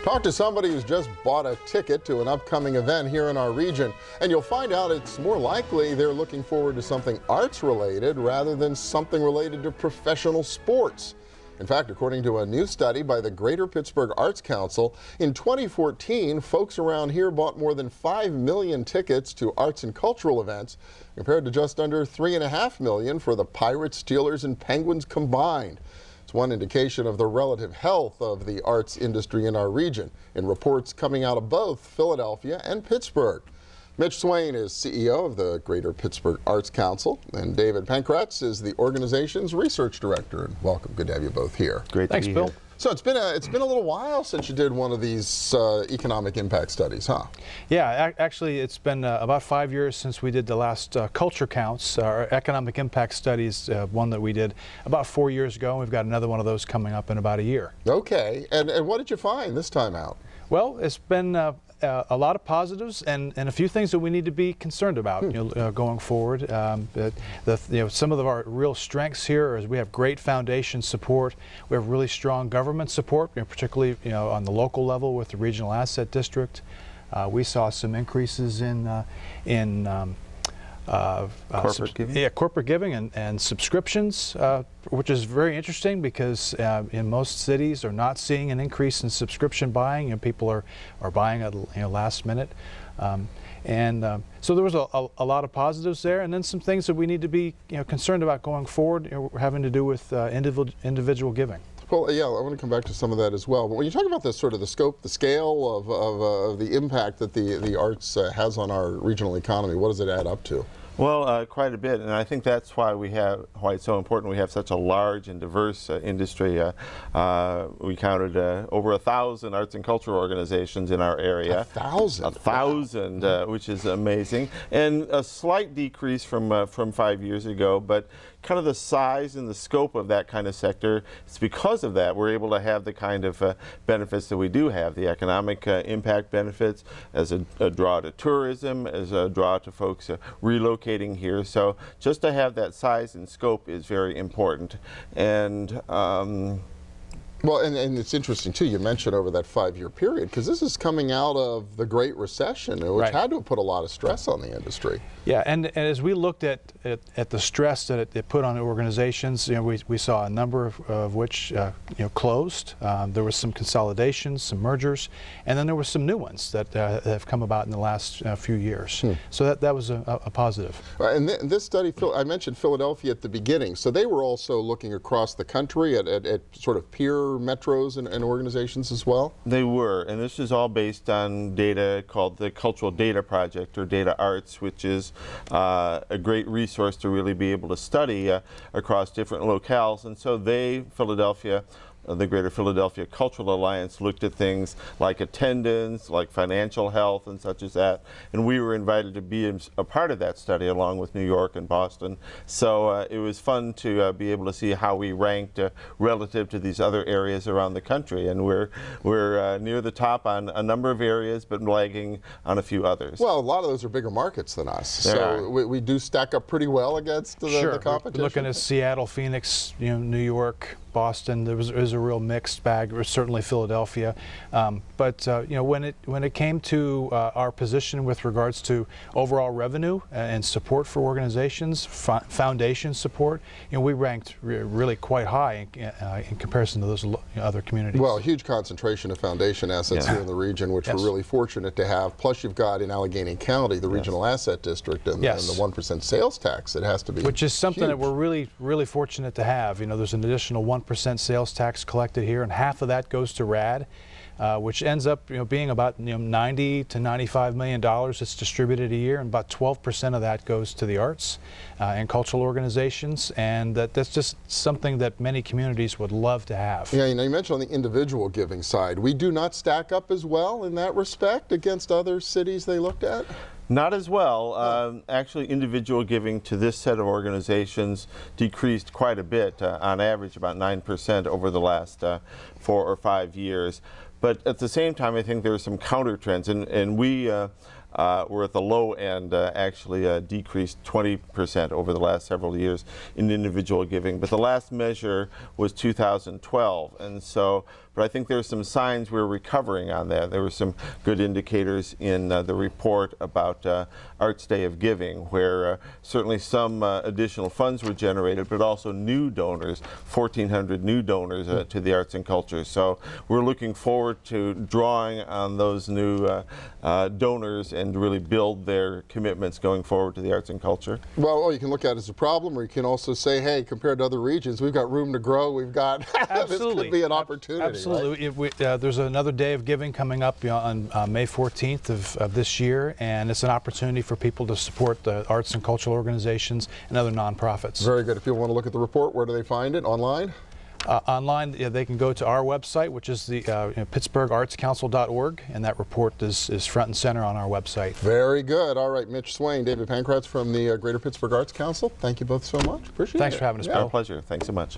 Talk to somebody who's just bought a ticket to an upcoming event here in our region, and you'll find out it's more likely they're looking forward to something arts-related rather than something related to professional sports. In fact, according to a new study by the Greater Pittsburgh Arts Council, in 2014, folks around here bought more than 5 million tickets to arts and cultural events, compared to just under 3.5 million for the Pirates, Steelers, and Penguins combined. It's one indication of the relative health of the arts industry in our region, in reports coming out of both Philadelphia and Pittsburgh. Mitch Swain is CEO of the Greater Pittsburgh Arts Council, and David Pankratz is the organization's research director. And welcome, good to have you both here. Great. Thanks, Bill. So it's been a little while since you did one of these economic impact studies, huh? Yeah, actually it's been about 5 years since we did the last culture counts, our economic impact studies, one that we did about 4 years ago. We've got another one of those coming up in about a year. Okay, and what did you find this time out? Well, it's been a lot of positives and a few things that we need to be concerned about going forward. Some of our real strengths here is we have great foundation support. We have really strong government support, particularly on the local level with the Regional Asset District. We saw some increases in corporate giving and subscriptions, which is very interesting because in most cities are not seeing an increase in subscription buying, and people are buying at last minute. So there was a lot of positives there, and then some things that we need to be concerned about going forward, having to do with individual giving. Well, yeah, I want to come back to some of that as well. But when you talk about this sort of the scope, the scale of the impact that the arts has on our regional economy, what does it add up to? Well, quite a bit, and I think that's why it's so important we have such a large and diverse industry. We counted over 1,000 arts and cultural organizations in our area. 1,000? 1,000, wow. Which is amazing, and a slight decrease from 5 years ago, but kind of the size and the scope of that kind of sector, it's because of that we're able to have the kind of benefits that we do have, the economic impact benefits as a draw to tourism, as a draw to folks relocating here. So just to have that size and scope is very important. And well, and it's interesting too, you mentioned over that 5-year period, because this is coming out of the Great Recession, which had to have put a lot of stress on the industry. Yeah, and as we looked at the stress that it put on organizations, we saw a number of which closed. There was some consolidations, some mergers, and then there were some new ones that have come about in the last few years. So that was a positive. And this study, I mentioned Philadelphia at the beginning, so they were also looking across the country at sort of peer metros and organizations as well? They were, and this is all based on data called the Cultural Data Project, or Data Arts, which is a great resource to really be able to study across different locales. And so Philadelphia, the Greater Philadelphia Cultural Alliance, looked at things like attendance, like financial health and such as that, and we were invited to be a part of that study along with New York and Boston. So it was fun to be able to see how we ranked relative to these other areas around the country, and we're near the top on a number of areas but lagging on a few others. Well, a lot of those are bigger markets than us, so we do stack up pretty well agast the competition. We're looking at Seattle, Phoenix, New York, Boston. There was a real mixed bag. Or certainly Philadelphia, but when it came to our position with regards to overall revenue and support for organizations, foundation support, we ranked really quite high in comparison to those other communities. Well, a huge concentration of foundation assets here in the region, which we're really fortunate to have. Plus, you've got in Allegheny County the Regional Asset District and the 1% sales tax. It has to be, which is something huge. that we're really fortunate to have. There's an additional 1% sales tax collected here, and half of that goes to RAD, which ends up being about $90 to $95 million that's distributed a year, and about 12% of that goes to the arts and cultural organizations, and that's just something that many communities would love to have. Yeah, you mentioned on the individual giving side, we do not stack up as well in that respect against other cities they looked at? Not as well. Actually, individual giving to this set of organizations decreased quite a bit, on average about 9% over the last 4 or 5 years. But at the same time, I think there are some counter trends, and we we're at the low end, actually decreased 20% over the last several years in individual giving. But the last measure was 2012, and so. But I think there's some signs we're recovering on that. There were some good indicators in the report about Arts Day of Giving, where certainly some additional funds were generated, but also new donors, 1,400 new donors to the arts and culture. So we're looking forward to drawing on those new donors and really build their commitments going forward to the arts and culture. Well, you can look at it as a problem, or you can also say, hey, compared to other regions, we've got room to grow. We've got this could be an opportunity. Absolutely. Right? There's another day of giving coming up on May 14th of this year, and it's an opportunity for people to support the arts and cultural organizations and other nonprofits. Very good. If people want to look at the report, where do they find it? Online? Online, they can go to our website, which is the PittsburghArtsCouncil.org, and that report is front and center on our website. Very good. All right, Mitch Swain, David Pankratz from the Greater Pittsburgh Arts Council. Thank you both so much. Appreciate it. Thanks for having us, Bill. Our pleasure. Thanks so much.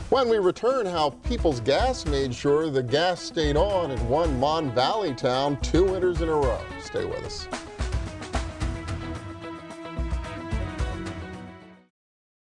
When we return, how People's Gas made sure the gas stayed on in one Mon Valley town 2 winters in a row. Stay with us.